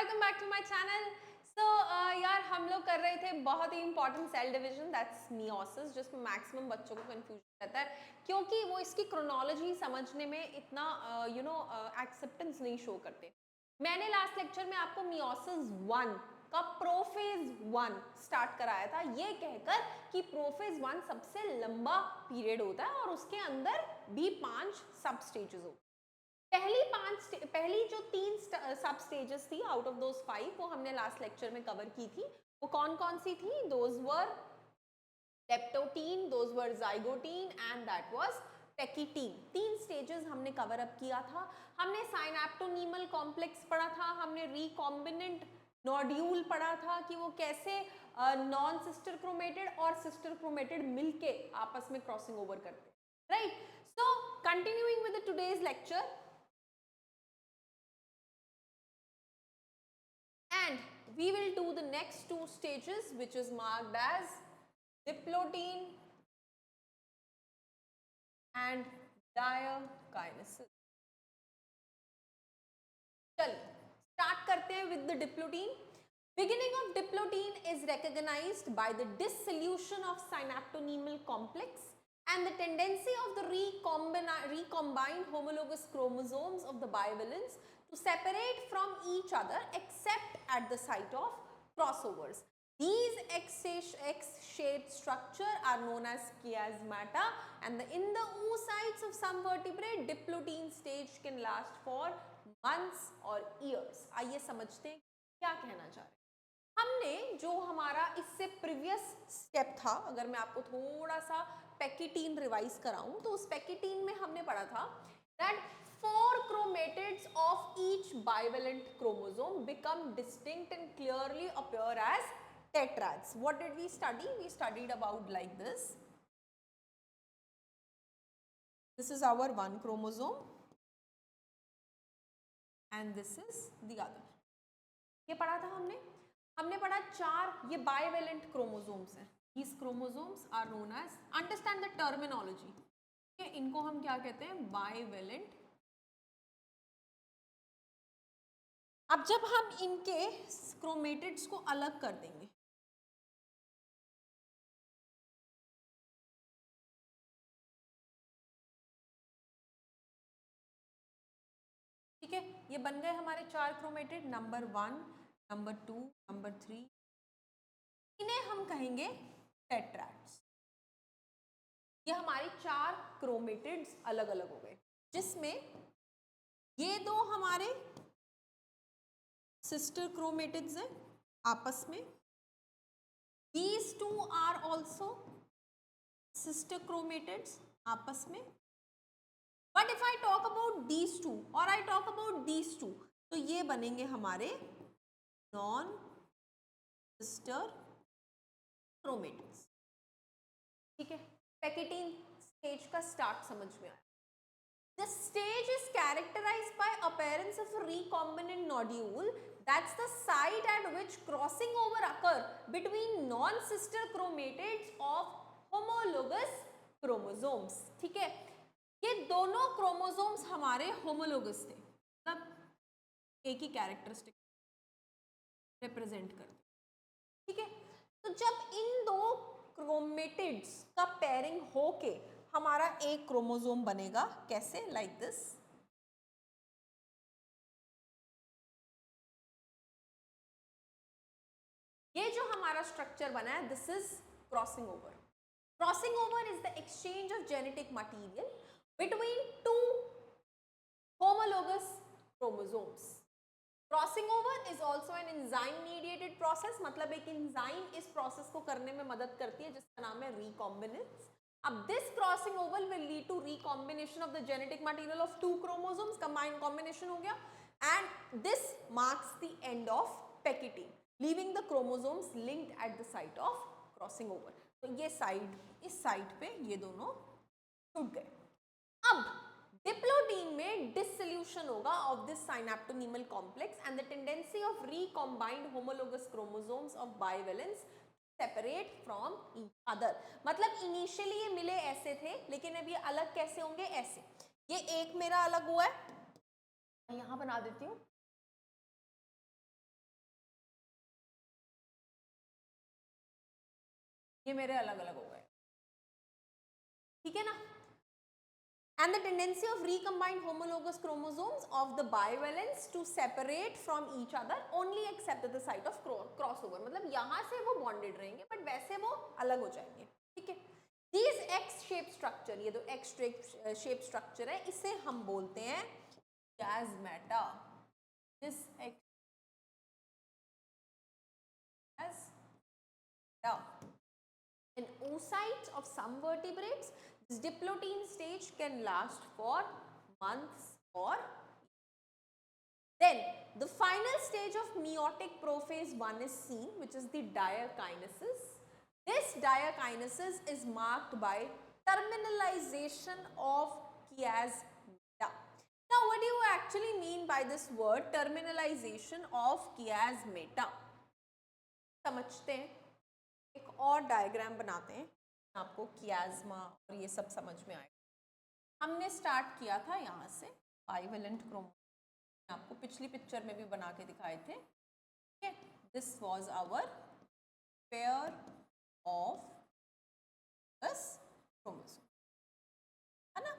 Welcome back to my channel. यार हम लोग कर रहे थे बहुत ही important cell division, that's meiosis, जिसमें मैक्सिमम बच्चों को कंफ्यूजन रहता है क्योंकि वो इसकी क्रोनोलॉजी समझने में इतना एक्सेप्टेंस नहीं शो करते। मैंने लास्ट लेक्चर में आपको मियोसिस 1 का प्रोफेज 1 स्टार्ट कराया था, ये कहकर कि प्रोफेज 1 सबसे लंबा पीरियड होता है और उसके अंदर भी 5 सब स्टेजेस होते हैं। पहली जो 3 सब स्टेजेस थी आउट ऑफ दोज 5 वो हमने लास्ट लेक्चर में कवर की थी। वो कौन कौन सी थी? Those were leptotene, those were zygotene and that was pachytene. 3 stages हमने कवर अप किया था। हमने साइनैप्टोनीमल कॉम्प्लेक्स पढ़ा था, हमने रिकॉम्बिनेंट नोड्यूल पढ़ा था कि वो कैसे नॉन सिस्टर क्रोमेटेड और सिस्टर क्रोमेटेड मिलके आपस में क्रॉसिंग ओवर करते हैं, right? So continuing with today's lecture, and we will do the next 2 stages, which is marked as diplotin and diakinesis. चलिए start करते हैं with the diplotin. Beginning of diplotin is recognized by the dissolution of synaptonemal complex and the tendency of the recombined homologous chromosomes of the bivalents to separate from each other except at the site of crossovers. These X-shaped structure are known as chiasmata, and in the oocytes of some vertebrate, diplotin stage can last for months or years. आइए समझते हैं क्या कहना चाह रहे हैं। हमने जो हमारा इससे प्रीवियस स्टेप था, अगर मैं आपको थोड़ा सा पेकिटीन रिवाइज कराऊं तो उस पेकिटीन में हमने पढ़ा था that 4 chromatids of each bivalent chromosome become distinct and clearly appear as tetrads. What did we study? We studied about like this. This is our one chromosome and this is the other. ये पढ़ा था हमने पढ़ा 4 ये bivalent chromosomes हैं. These chromosomes are known as, understand the terminology. इनको हम क्या कहते हैं? bivalent. अब जब हम इनके क्रोमेटिड्स को अलग कर देंगे, ठीक है, ये बन गए हमारे 4 क्रोमेटिड, नंबर 1, नंबर 2, नंबर 3, इन्हें हम कहेंगे टेट्रैड्स। ये हमारी 4 क्रोमेटिड्स अलग अलग हो गए, जिसमें ये 2 हमारे सिस्टर क्रोमेटिड्स हैं आपस में। These 2 are also sister chromatids आपस में। But if I talk about these 2 or I talk about these 2, तो ये बनेंगे हमारे नॉन सिस्टर क्रोमेटिड्स, ठीक है। पेकिटीन स्टेज का स्टार्ट समझ में आया। The stage is characterized by appearance of a recombinant nodule. That's the site at which crossing over occur between non-sister chromatids of homologous chromosomes. ठीक है, ये दोनों क्रोमोसोम्स हमारे होमोलोगस थे, मतलब एक ही कैरेक्टरिस्टिक रिप्रेजेंट करते, ठीक है। तो जब इन 2 क्रोमेटिड्स का पेयरिंग होके हमारा एक क्रोमोसोम बनेगा, कैसे? Like this. ये जो हमारा स्ट्रक्चर बना है, this is crossing over. Crossing over is the exchange of genetic material between 2 homologous chromosomes. Crossing over is also an enzyme mediated process, मतलब एक एंजाइम इस प्रोसेस को करने में मदद करती है जिसका नाम है recombinance. अब this crossing over will lead to recombination of the genetic material of 2 chromosomes, combined combination हो गया, and this marks the end of pekitin, leaving the chromosomes linked at the site of crossing over. तो ये side, इस side पे ये दोनों टूट गए। अब डिप्लोटीन में डिसोल्यूशन होगा of this synaptonemal complex and the tendency of recombined homologous chromosomes of bivalents separate from each other. मतलब इनिशियली ये मिले ऐसे थे, लेकिन अब ये अलग कैसे होंगे? ऐसे। ये एक मेरा अलग हुआ है, यहां बना देती हूं, ये मेरे अलग अलग हो गए, ठीक है ना। And the tendency of recombined homologous chromosomes of the bivalents to separate from each other only except at the site of crossover, मतलब यहाँ से वो bonded रहेंगे but वैसे वो अलग हो जाएंगे, ठीक है। These X-shaped structure, ये तो X-shaped structure है, इसे हम बोलते हैं chiasmata. This X in oocytes of some vertebrates, this diplotin stage can last for months or years. Then the final stage of meiotic prophase 1 is seen, which is the diakinesis. This diakinesis is marked by terminalization of chiasmata. Now what do you actually mean by this word terminalization of chiasmata? समझते हैं, एक और diagram बनाते हैं, आपको कियाज्मा और ये सब समझ में आएगा। हमने स्टार्ट किया था यहाँ से बाइवेलेंट क्रोमोसोम, आपको पिछली पिक्चर में भी बना के दिखाए थे, ठीक है। This was our pair of this chromosome, है ना।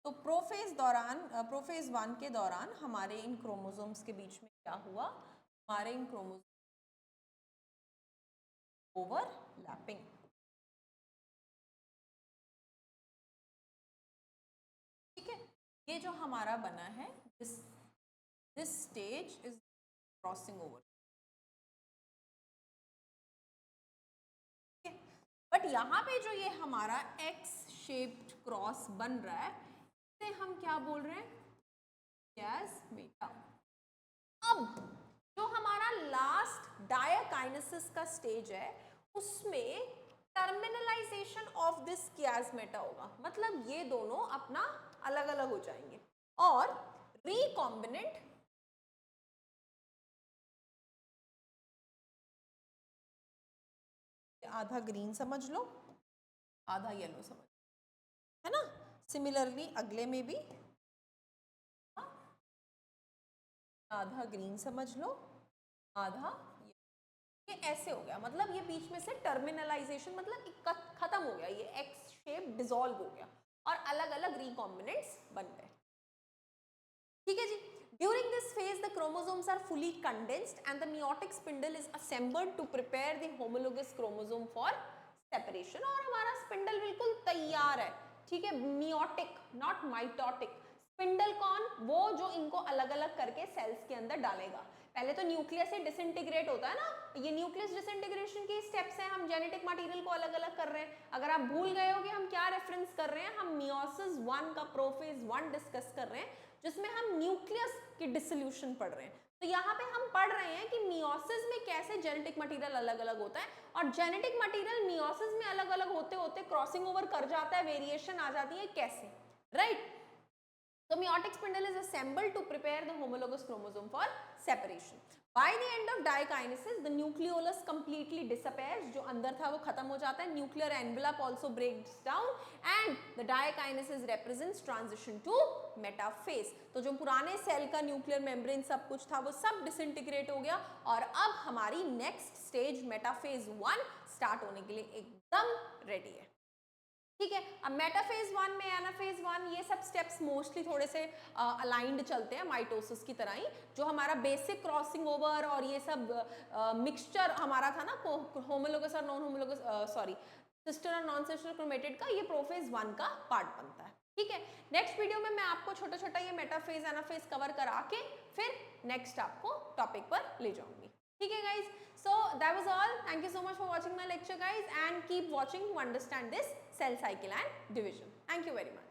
तो प्रोफेज 1 के दौरान हमारे इन क्रोमोसोम्स के बीच में क्या हुआ, हमारे इन क्रोमोसोम ओवरलैपिंग, ठीक है। ये जो हमारा बना है this stage is crossing over, ठीक है। बट यहाँ पे जो ये हमारा एक्स शेप्ड क्रॉस बन रहा है, इसे हम क्या बोल रहे हैं, chiasmata। अब जो हमारा लास्ट डायकाइनेसिस का स्टेज है, उसमें टर्मिनलाइजेशन ऑफ दिस chiasmata होगा, मतलब ये दोनों अपना अलग अलग हो जाएंगे और रिकॉम्बिनेंट आधा ग्रीन समझ लो, आधा येलो समझ, है ना। सिमिलरली अगले में भी आधा ग्रीन समझ लो, आधा ये ऐसे हो गया, मतलब ये बीच में से टर्मिनलाइजेशन मतलब खत्म हो गया, ये एक्स शेप डिसॉल्व हो गया और अलग अलग रिकॉम्बिनेंट्स बन गए, ठीक है जी। During this phase, the chromosomes are fully condensed and the meiotic spindle is assembled to prepare the homologous chromosome for separation। और हमारा स्पिंडल बिल्कुल तैयार है, ठीक है। meiotic not mitotic। स्पिंडल कौन, वो जो इनको अलग अलग करके सेल्स के अंदर डालेगा। पहले तो न्यूक्लियस से डिसइंटीग्रेट होता है ना, ये न्यूक्लियस डिसइंटीग्रेशन के स्टेप्स हैं, हम जेनेटिक मटेरियल को अलग अलग कर रहे हैं। अगर आप भूल गए हो कि हम क्या रेफरेंस कर रहे हैं, हम मियोसिस 1 का प्रोफेज 1 डिस्कस कर रहे हैं, जिसमें हम न्यूक्लियस की डिसोल्यूशन पढ़ रहे हैं। तो यहाँ पे हम पढ़ रहे हैं कि मियोसिस में कैसे जेनेटिक मटेरियल अलग अलग होता है और जेनेटिक मटेरियल मियोसिस में अलग अलग होते होते क्रॉसिंग ओवर कर जाता है, वेरिएशन आ जाती है, कैसे, right. So meiotic spindle is assembled to prepare the homologous chromosome for separation. By the end of diakinesis, the nucleolus completely disappears. जो अंदर था वो खत्म हो जाता है. Nuclear envelope also breaks down, and the diakinesis represents transition to metaphase. तो जो पुराने सेल का न्यूक्लियर मेम्ब्रेन सब कुछ था वो सब डिसइंटीग्रेट हो गया और अब हमारी नेक्स्ट स्टेज मेटाफेज 1 स्टार्ट होने के लिए एकदम रेडी है, ठीक है। अब मेटाफेज 1 में एनाफेज 1 ये सब स्टेप्स मोस्टली थोड़े से अलाइंड चलते हैं माइटोसिस की तरह ही। जो हमारा बेसिक क्रॉसिंग ओवर और ये सब मिक्सचर हमारा था ना होमोलोगस और नॉन होमोलोगस सिस्टर और नॉन सिस्टर क्रोमेटिड का, ये प्रोफेज 1 का पार्ट बनता है, ठीक है। नेक्स्ट वीडियो में मैं आपको छोटा छोटा ये मेटाफेज एनाफेज कवर करा के फिर नेक्स्ट आपको टॉपिक पर ले जाऊंगी, ठीक है guys. So that was all. Thank you so much for watching my lecture guys, and keep watching to understand this cell cycle and division. Thank you very much.